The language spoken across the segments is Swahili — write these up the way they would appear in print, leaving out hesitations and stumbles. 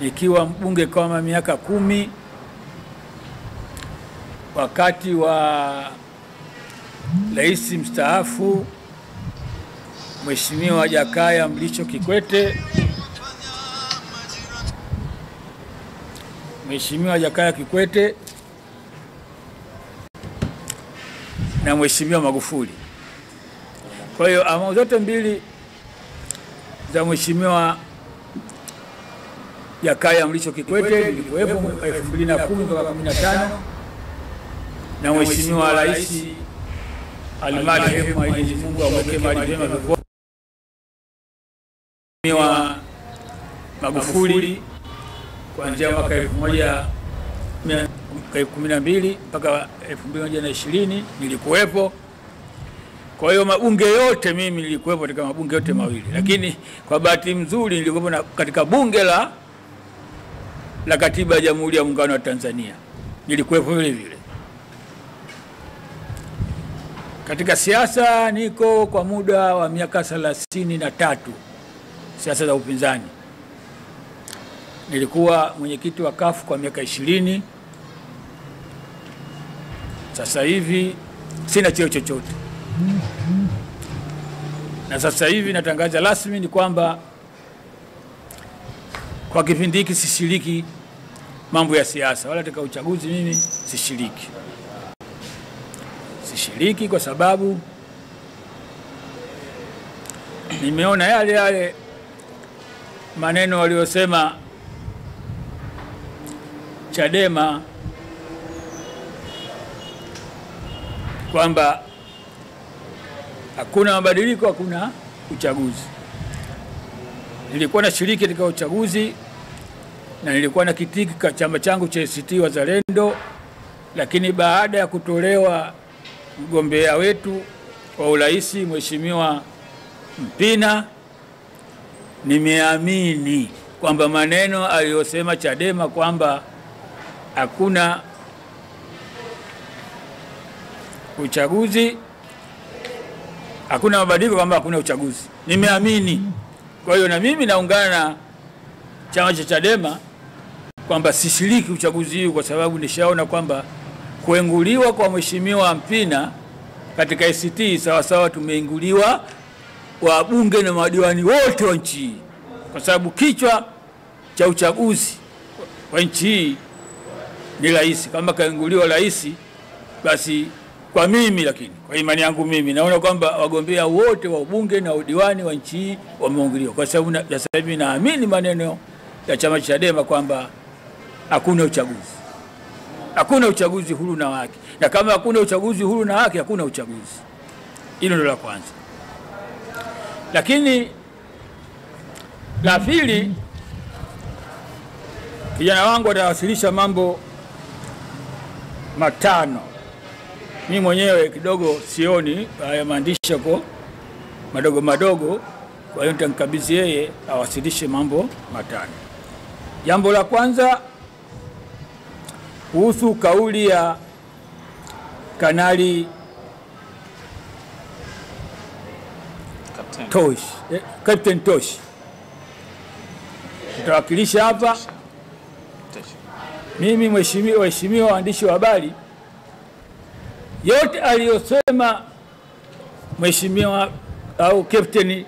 nikiwa mbunge kama miaka 10 wakati wa rais mstaafu Mheshimiwa Jakaya Mlisho Kikwete. Mheshimiwa Jakaya Kikwete na Mheshimiwa Magufuli. Kwa hiyo awamu zote mbili za Mheshimiwa Jakaya Mlisho Kikwete nilikuwepo 2010 mpaka 2015 na Mheshimiwa Rais Almarehemu Mwenyezi Mungu amweke mahali pema peponi Mheshimiwa Magufuli kuanzia mwaka 2012 mpaka 2020 nilikuwepo. Kwa hiyo mabunge yote mimi nilikuwepo katika mabunge yote mawili, lakini kwa bahati nzuri nilikuwepo katika bunge la Katiba ya Jamhuri ya Muungano wa Tanzania, nilikuwepo vile vile. Katika siasa niko kwa muda wa miaka 33 siasa za upinzani. Nilikuwa mwenyekiti wa CUF kwa miaka 20. Sasa hivi sina cheo chochote. Na sasa hivi natangaza rasmi ni kwamba kwa kipindi hiki sishiriki mambo ya siasa wala katika uchaguzi. Mimi sishiriki kwa sababu nimeona yale maneno waliyosema Chadema kwamba hakuna mabadiliko, hakuna uchaguzi. Nilikuwa nashiriki katika uchaguzi na nilikuwa na kitiki kwa chama changu cha ACT Wazalendo, lakini baada ya kutolewa mgombea wetu wa urais Mheshimiwa Mpina, nimeamini kwamba maneno aliyosema Chadema kwamba hakuna uchaguzi, hakuna mabadiliko, kwamba hakuna uchaguzi, nimeamini. Kwa hiyo na mimi naungana na chama cha Chadema kwamba sishiriki uchaguzi huu, kwa sababu nishaona kwamba kuenguliwa kwa Mheshimiwa Mpina katika ACT sawa tumeinguliwa wabunge na madiwani wote wa nchi, kwa sababu kichwa cha uchaguzi wa nchi hii ni rais. Kama kaenguliwa rais, basi kwa mimi, lakini kwa imani yangu mimi naona kwamba wagombea wote wa ubunge na udiwani wa nchi hii wameongiliwa, kwa sababu sasa hivi naamini maneno ya chama cha Chadema kwamba hakuna uchaguzi. Hakuna uchaguzi huru na haki. Na kama hakuna uchaguzi huru na haki, hakuna uchaguzi. Hilo ndio la kwanza. Lakini la pili, kijana wangu atawasilisha mambo matano. Mimi mwenyewe kidogo sioni haya maandishi yako madogo, kwa hiyo nitamkabidhi yeye awasilishe mambo matano. Jambo la kwanza kuhusu kauli ya Kanali Captain Tosh. Tutawakilisha hapa mimi waheshimiwa waandishi wa habari, yote aliyosema Mheshimiwa au Captain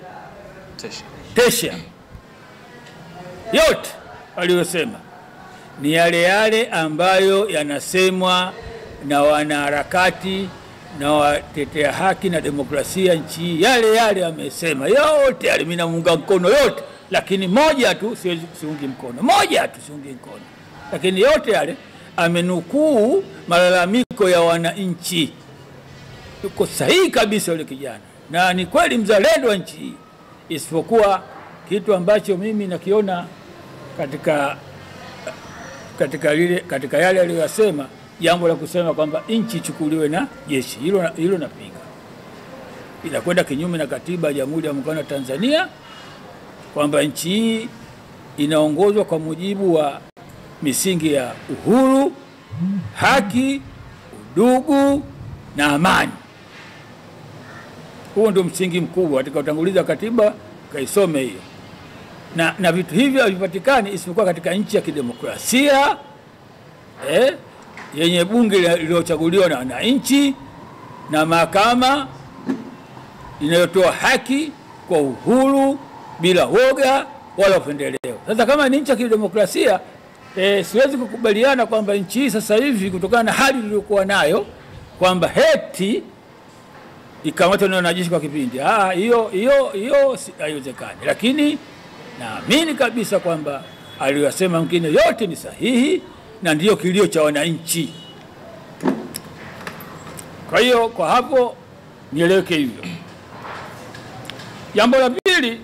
Tesha, yote aliyosema ni yale ambayo yanasemwa na wanaharakati na watetea haki na demokrasia nchi. Yale amesema yote, mimi namuunga mkono yote, lakini moja tu siungi mkono, lakini yote yale amenukuu malalamiko ya wananchi. Yuko sahihi kabisa yule kijana, na ni kweli mzalendo wa nchi, isipokuwa kitu ambacho mimi nakiona katika yale aliyosema, jambo la kusema kwamba nchi ichukuliwe na jeshi, hilo napinga. Inakwenda kinyume na katiba ya Jamhuri ya Muungano wa Tanzania, kwamba nchi hii inaongozwa kwa mujibu wa misingi ya uhuru, haki, udugu na amani. Huo ndio msingi mkubwa. Katika utangulizi wa katiba kaisome hiyo. na vitu hivyo havipatikani isipokuwa katika nchi ya kidemokrasia yenye bunge lililochaguliwa na wananchi na mahakama inayotoa haki kwa uhuru bila woga wala upendeleo. Sasa kama ni nchi ya kidemokrasia, siwezi kukubaliana kwamba nchi hii sasa hivi kutokana na hali iliyokuwa nayo kwamba heti ikamatwa na wanajeshi kwa kipindi. Hiyo haiwezekani. Lakini naamini kabisa kwamba aliyosema mwingine yote ni sahihi na ndiyo kilio cha wananchi. Kwa hiyo kwa hapo nieleweke hivyo. Jambo la pili,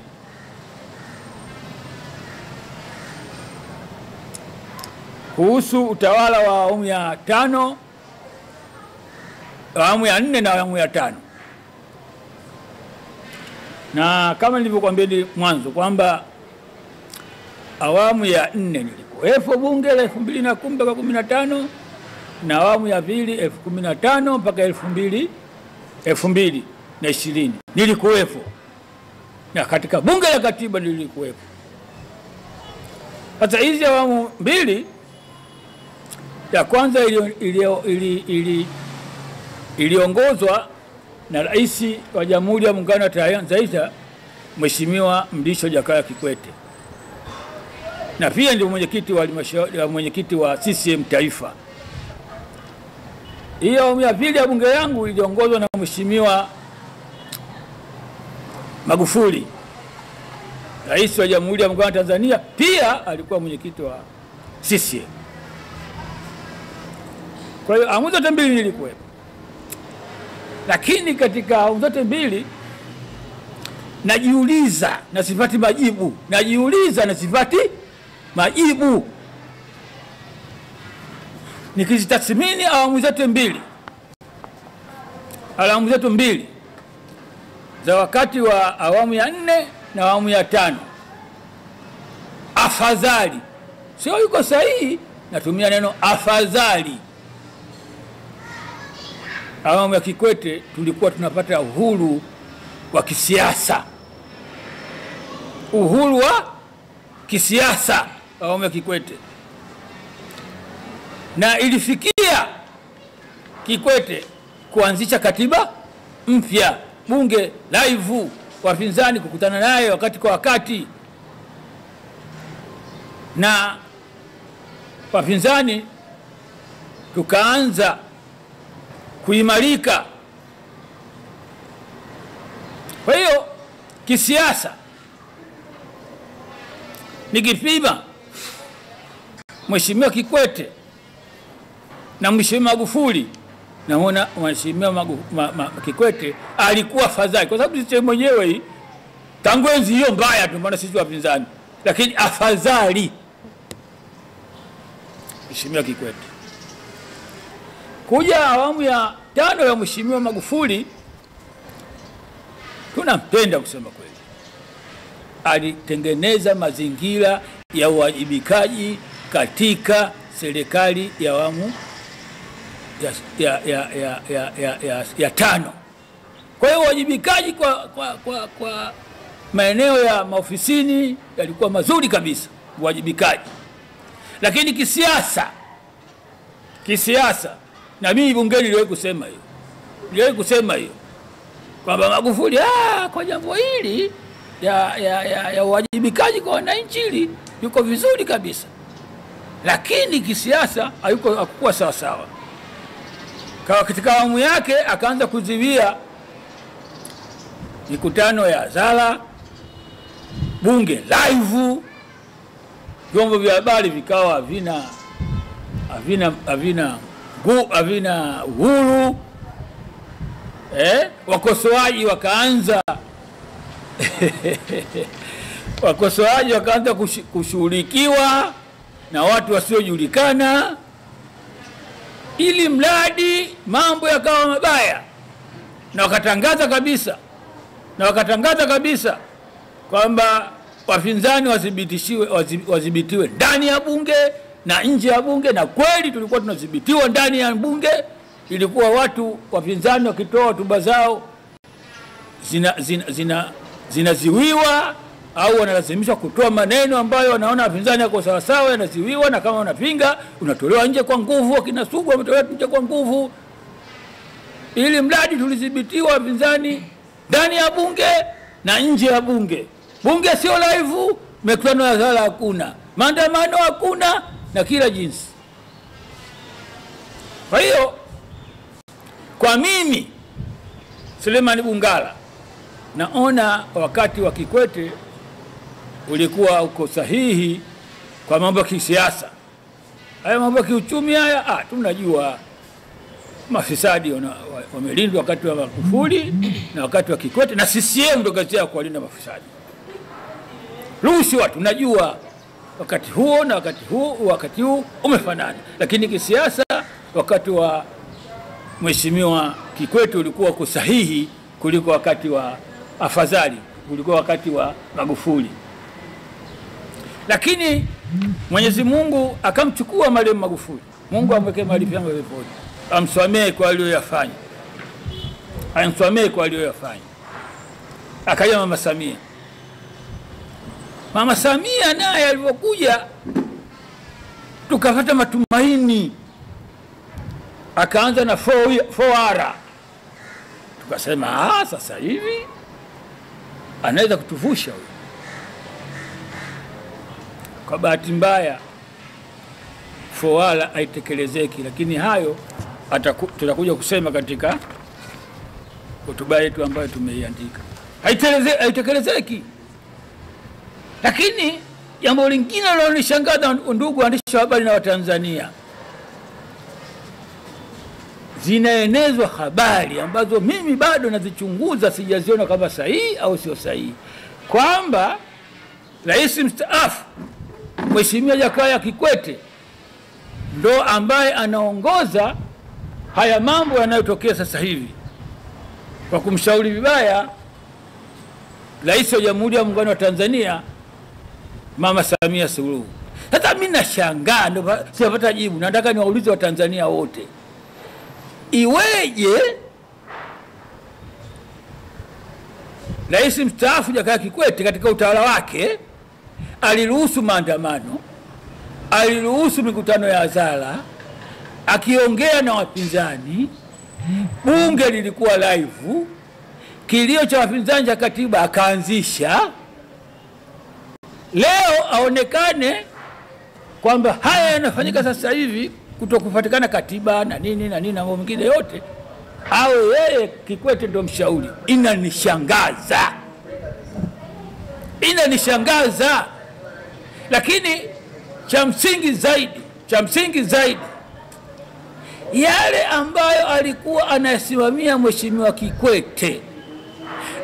kuhusu utawala wa awamu ya 5, awamu ya 4 na awamu ya 5. Na kama nilivyokuambia mwanzo kwamba awamu ya 4 nilikuwepo bunge la 2010 mpaka 15 na awamu ya pili 2015 mpaka 2020 nilikuwepo, na katika bunge la katiba nilikuwepo. Sasa hizi awamu mbili, ya kwanza iliongozwa na Rais wa Jamhuri ya Muungano wa Tanzania Mheshimiwa Mrisho Jakaya Kikwete, na pia ndio mwenyekiti wa CCM Taifa. Hiyo awamu ya pili ya bunge yangu iliongozwa na Mheshimiwa Magufuli, Rais wa Jamhuri ya Muungano wa Tanzania, pia alikuwa mwenyekiti wa CCM. Kwa hiyo awamu zote mbili nilikuwepo. Lakini katika awamu zote mbili najiuliza na sipati majibu. Nikizitathmini awamu zote mbili za wakati wa awamu ya 4 na awamu ya 5, afadhali, sio yuko sahihi, natumia neno afadhali, awamu ya Kikwete tulikuwa tunapata uhuru wa kisiasa. Uhuru wa kisiasa awamu ya Kikwete. Na ilifikia Kikwete kuanzisha katiba mpya, bunge live, wapinzani kukutana naye wakati kwa wakati, na wapinzani tukaanza kuimarika. Kwa hiyo kisiasa nikipima Mheshimiwa Kikwete na Mheshimiwa Magufuli, naona Mheshimiwa Kikwete alikuwa afadhali, kwa sababu sisi mwenyewe hii tangu enzi hiyo mbaya tu, maana sisi wapinzani, lakini afadhali Mheshimiwa Kikwete. Kuja awamu ya 5 ya Mheshimiwa Magufuli, tunampenda kusema kweli. Alitengeneza mazingira ya uwajibikaji katika serikali ya awamu ya 5. Kwa hiyo uwajibikaji kwa maeneo ya maofisini yalikuwa mazuri kabisa, uwajibikaji. Lakini kisiasa, na mimi bungeni niliwahi kusema hiyo kwamba Magufuli kwa jambo hili ya uwajibikaji kwa wananchi hili yuko vizuri kabisa, lakini kisiasa hakuwa sawa sawa. Katika awamu yake akaanza kuziwia mikutano ya hadhara, bunge live, vyombo vya habari vikawa havina uhuru, wakosoaji wakaanza kushughulikiwa na watu wasiojulikana, ili mradi mambo yakawa mabaya, na wakatangaza kabisa kwamba wapinzani wadhibitiwe ndani ya bunge na nje ya bunge. Na kweli tulikuwa tunadhibitiwa ndani ya bunge. Ilikuwa watu wapinzani wakitoa hotuba zao zinaziwiwa au wanalazimishwa kutoa maneno ambayo wanaona wapinzani yako sawa sawa, yanaziwiwa, na kama unapinga unatolewa nje kwa nguvu. Akina Sugu wametolewa nje kwa nguvu, ili mradi tulidhibitiwa wapinzani ndani ya bunge na nje ya bunge. Bunge sio live, mikutano ya hadhara hakuna, maandamano hakuna, na kila jinsi. Kwa hiyo kwa mimi Suleiman Bungala naona wakati wa Kikwete ulikuwa uko sahihi kwa mambo ya kisiasa. Haya mambo ya kiuchumi haya tunajua mafisadi wamelindwa wakati wa Magufuli na wakati wa Kikwete, na CCM ndio kazi yao kuwalinda mafisadi. Rushwa tunajua wakati huo na wakati huu umefanana, lakini kisiasa wakati wa Mheshimiwa Kikwete ulikuwa uko sahihi kuliko wakati wa afadhali kuliko wakati wa Magufuli. Lakini Mwenyezi Mungu akamchukua marehemu Magufuli. Mungu amwekee mahali pema peponi, amsamehe kwa aliyoyafanya, Akaja Mama Samia. Mama Samia naye alipokuja tukapata matumaini, akaanza na 4R. Tukasema sasa hivi anaweza kutuvusha huyo. Kwa bahati mbaya 4R haitekelezeki, lakini hayo tutakuja kusema katika hotuba yetu ambayo tumeiandika. Haitekelezeki. Lakini jambo lingine linalonishangaza, ndugu waandishi wa habari na Watanzania, zinaenezwa habari ambazo mimi bado nazichunguza, sijaziona kama sahihi au sio sahihi, kwamba Rais mstaafu Mheshimiwa Jakaya Kikwete ndo ambaye anaongoza haya mambo yanayotokea sasa hivi kwa kumshauri vibaya Rais wa Jamhuri ya Muungano wa Tanzania Mama Samia Suluhu. Sasa mimi nashangaa, ndio sipata jibu. Nataka niwaulize Watanzania wote, iweje Rais mstaafu Jakaya Kikwete katika utawala wake aliruhusu maandamano, aliruhusu mikutano ya hadhara, akiongea na wapinzani, bunge lilikuwa live, kilio cha wapinzani cha katiba akaanzisha, leo aonekane kwamba haya yanafanyika sasa hivi kutokupatikana katiba na nini na mambo mengine yote, au yeye Kikwete ndio mshauri? Inanishangaza. Lakini cha msingi zaidi yale ambayo alikuwa anasimamia Mheshimiwa Kikwete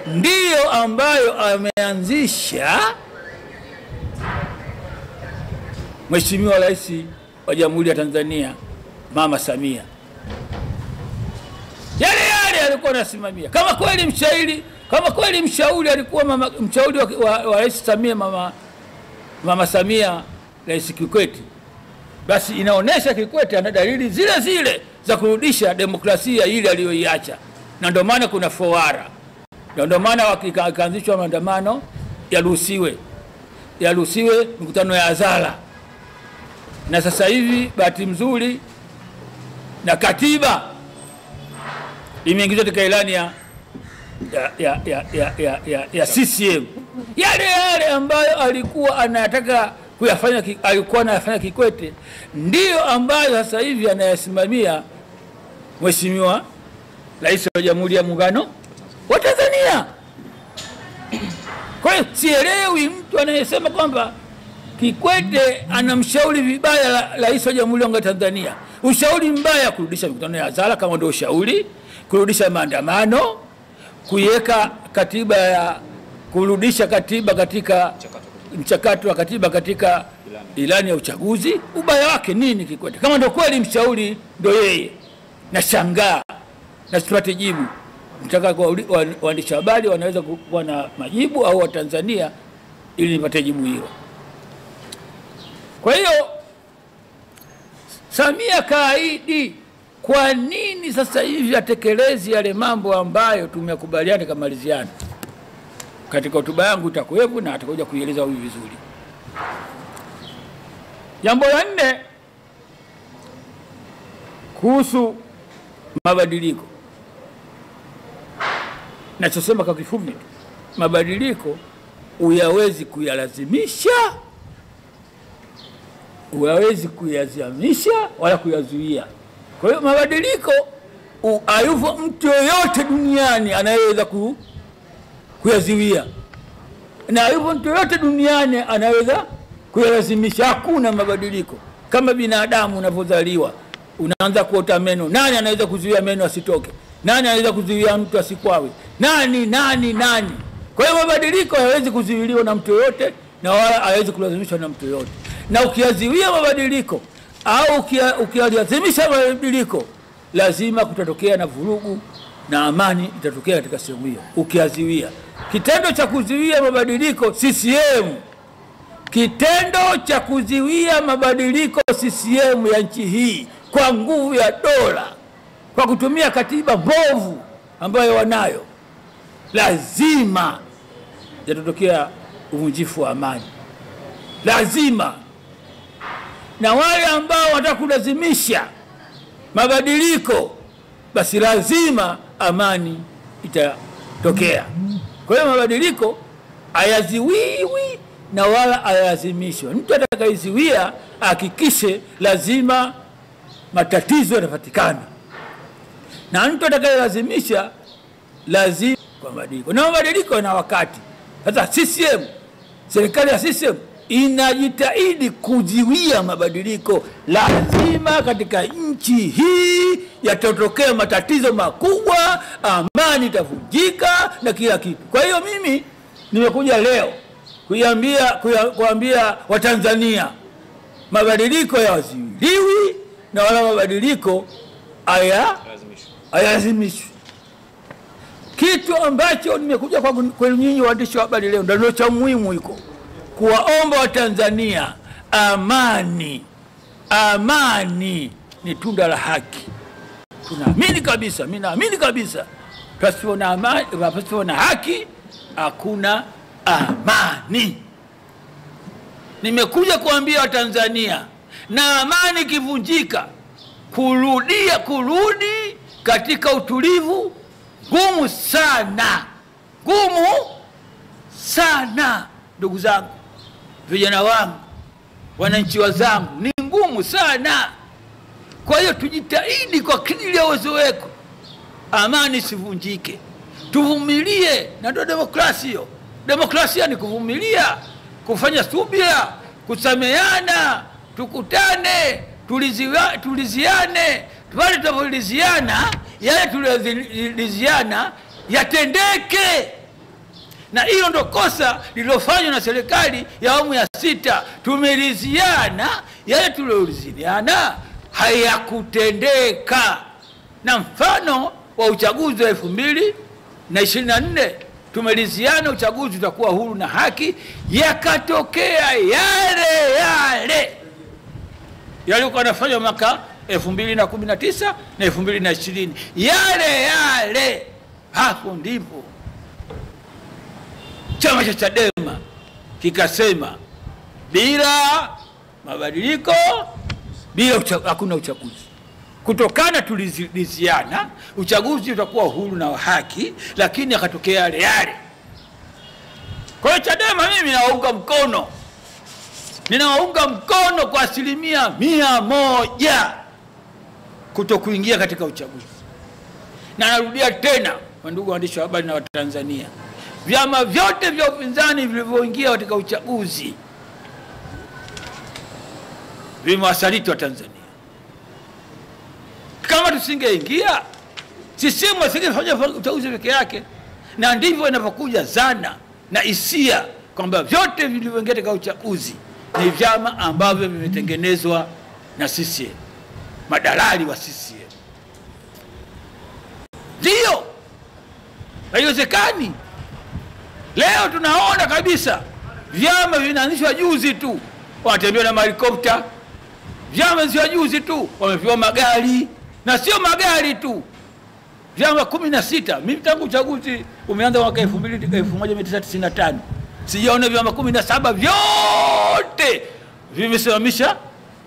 ndiyo ambayo ameanzisha Mheshimiwa Rais wa Jamhuri ya Tanzania Mama Samia. Yale alikuwa anasimamia. Kama kweli mshauri alikuwa mshauri wa Rais Samia Mama Samia Rais Kikwete, basi inaonesha Kikwete ana dalili zile za kurudisha demokrasia ile aliyoiacha. Na ndio maana kuna 4R. Ndio maana wakaanzishwa maandamano yaruhusiwe mikutano ya hadhara. Na sasa hivi bahati mzuri na katiba imeingizwa katika ilani ya CCM. Yale ambayo alikuwa anataka anayafanya Kikwete ndio ambayo sasa hivi anayasimamia Mheshimiwa Rais wa Jamhuri ya Muungano wa Tanzania. Kwa hiyo sielewi mtu anayesema kwamba Kikwete anamshauri vibaya Rais wa Jamhuri ya Muungano wa Tanzania. Ushauri mbaya kurudisha mikutano ya hadhara kama ndio ushauri, kurudisha maandamano, kuiweka kurudisha katiba katika mchakato wa katiba katika ilani ya uchaguzi. Ubaya wake nini Kikwete? Kama ndio kweli mshauri ndio yeye, nashangaa na sipate jibu. Nataka kwa waandishi habari wanaweza kuwa na majibu au Watanzania ili nipate jibu hilo. Kwa hiyo Samia kaahidi, kwa nini sasa hivi atekelezi yale mambo ambayo tumekubaliana kamaliziana? katika hotuba yangu itakuwepo na atakuja kuieleza huyu vizuri. Jambo la 4 kuhusu mabadiliko. Nachosema kwa kifupi, mabadiliko uyawezi kuyalazimisha, uyawezi kuyaziamisha wala kuyazuia. Kwa hiyo mabadiliko hayupo mtu yoyote duniani anayeweza kuyaziwia, na hayupo mtu yoyote duniani anaweza kuyalazimisha. Hakuna mabadiliko. Kama binadamu unapozaliwa unaanza kuota meno, nani anaweza kuzuia meno asitoke? Nani anaweza kuzuia mtu asikwawe? Nani? Kwa hiyo mabadiliko hayawezi kuzuiliwa na mtu yoyote na wala hayawezi kulazimishwa na mtu yoyote. Na ukiyaziwia mabadiliko au ukilazimisha mabadiliko, lazima kutatokea na vurugu na amani itatokea katika sehemu hiyo. Ukiyaziwia, kitendo cha kuzuia mabadiliko CCM, kitendo cha kuzuia mabadiliko CCM ya nchi hii kwa nguvu ya dola, kwa kutumia katiba mbovu ambayo wanayo, lazima yatatokea uvunjifu wa amani. Lazima. Na wale ambao watakulazimisha mabadiliko, basi lazima amani itatokea. Kwa hiyo mabadiliko hayaziwiwi na wala hayalazimishwi. Mtu atakayeziwia hakikishe lazima matatizo yatapatikana, na mtu atakayelazimisha lazima kwa mabadiliko. Na mabadiliko yana wakati. Sasa CCM, serikali ya CCM inajitahidi kuziwia mabadiliko. Lazima katika nchi hii yatatokea matatizo makubwa, amani itavunjika na kila kitu. Kwa hiyo mimi nimekuja leo kuambia Watanzania mabadiliko hayazuiliwi na wala mabadiliko hayalazimishwi. Kitu ambacho nimekuja kwa nyinyi waandishi wa habari leo ndio cha muhimu iko kuwaomba Watanzania, amani ni tunda la haki. Tunaamini kabisa, mimi naamini kabisa, pasipo na amani, pasipo na haki hakuna amani. Nimekuja kuambia Watanzania, na amani kivunjika, kurudi katika utulivu ngumu sana, ndugu zangu, vijana wangu, wananchi wazangu, ni ngumu sana. Kwa hiyo tujitahidi kwa kadiri ya uwezo wetu amani sivunjike, tuvumilie. Na ndio demokrasia hiyo. Demokrasia ni kuvumilia, kufanya subira, kusameheana, tukutane, tuliziane. Pale tunapoliziana, yale tuliziana yatendeke. Na hilo ndo kosa lililofanywa na serikali ya awamu ya 6. Tumeliziana, yale tuliziana hayakutendeka. Na mfano wa uchaguzi wa 2024, tumeliziana uchaguzi utakuwa huru na haki, yakatokea yale yalikuwa yanafanywa mwaka 2019 na 2020, yale. Hapo ndipo chama cha Chadema kikasema bila mabadiliko, hakuna uchaguzi. Kutokana tuliziana uchaguzi utakuwa huru na haki, lakini akatokea yale. Kwa hiyo Chadema mimi ninawaunga mkono kwa 100% kutokuingia katika uchaguzi. Na narudia tena kwa ndugu waandishi wa habari na Watanzania, vyama vyote vya upinzani vilivyoingia katika uchaguzi vimewasaliti wa Tanzania. Kama tusingeingia, CCM asingefanya uchaguzi peke yake. Na ndivyo inapokuja zana na hisia kwamba vyote vilivyoingia katika uchaguzi ni vyama ambavyo vimetengenezwa na CCM, madalali wa CCM. Ndio haiwezekani. Leo tunaona kabisa vyama vinaanzishwa juzi tu, wanatembea na helikopta. Vyama vinaanzishwa juzi tu, wamepewa magari, na sio magari tu, vyama 16. Mimi tangu uchaguzi umeanza mwaka 1995 sijaona vyama 17 vyote vimesimamisha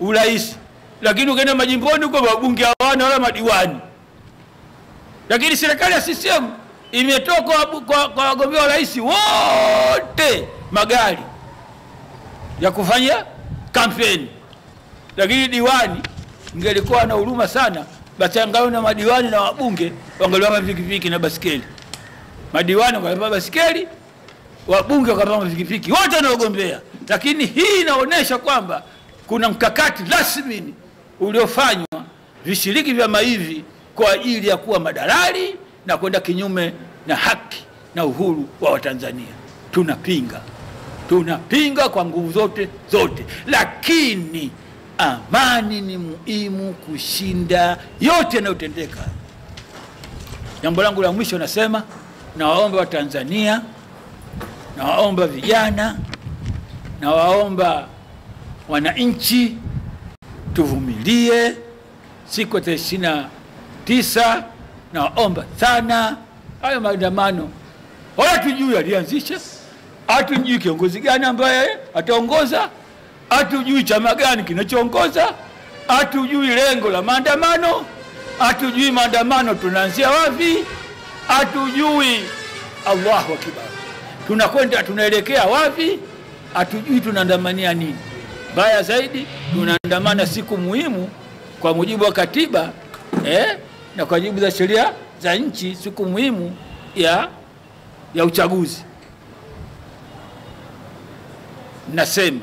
urais. Lakini ukienda majimboni huko wabunge hawana wala madiwani. Lakini serikali ya CCM imetoa kwa wagombea wa rais wote magari ya kufanya kampeni. Lakini diwani ingelikuwa na huruma sana, basi angalau na madiwani na wabunge wangaliwa pikipiki na basikeli. Madiwani wangaliwa basikeli, wabunge wangaliwa pikipiki, wote wanaogombea. Lakini hii inaonyesha kwamba kuna mkakati rasmi uliofanywa vishiriki vyama hivi kwa ajili ya kuwa madalali na kwenda kinyume na haki na uhuru wa Watanzania. Tunapinga kwa nguvu zote, lakini amani ni muhimu kushinda yote yanayotendeka. Jambo langu la mwisho nasema, nawaomba Watanzania, nawaomba vijana, nawaomba wananchi, tuvumilie siku ya 29. Nawaomba sana hayo maandamano. Wala tujui alianzisha, hatujui kiongozi gani ambaye ataongoza, hatujui chama gani kinachoongoza, hatujui lengo la maandamano, hatujui maandamano tunaanzia wapi, hatujui Allahu Akbar tunakwenda tunaelekea wapi, hatujui tunaandamania nini. Baya zaidi, tunaandamana siku muhimu kwa mujibu wa katiba na kwa mujibu za sheria za nchi, siku muhimu ya uchaguzi. Nasema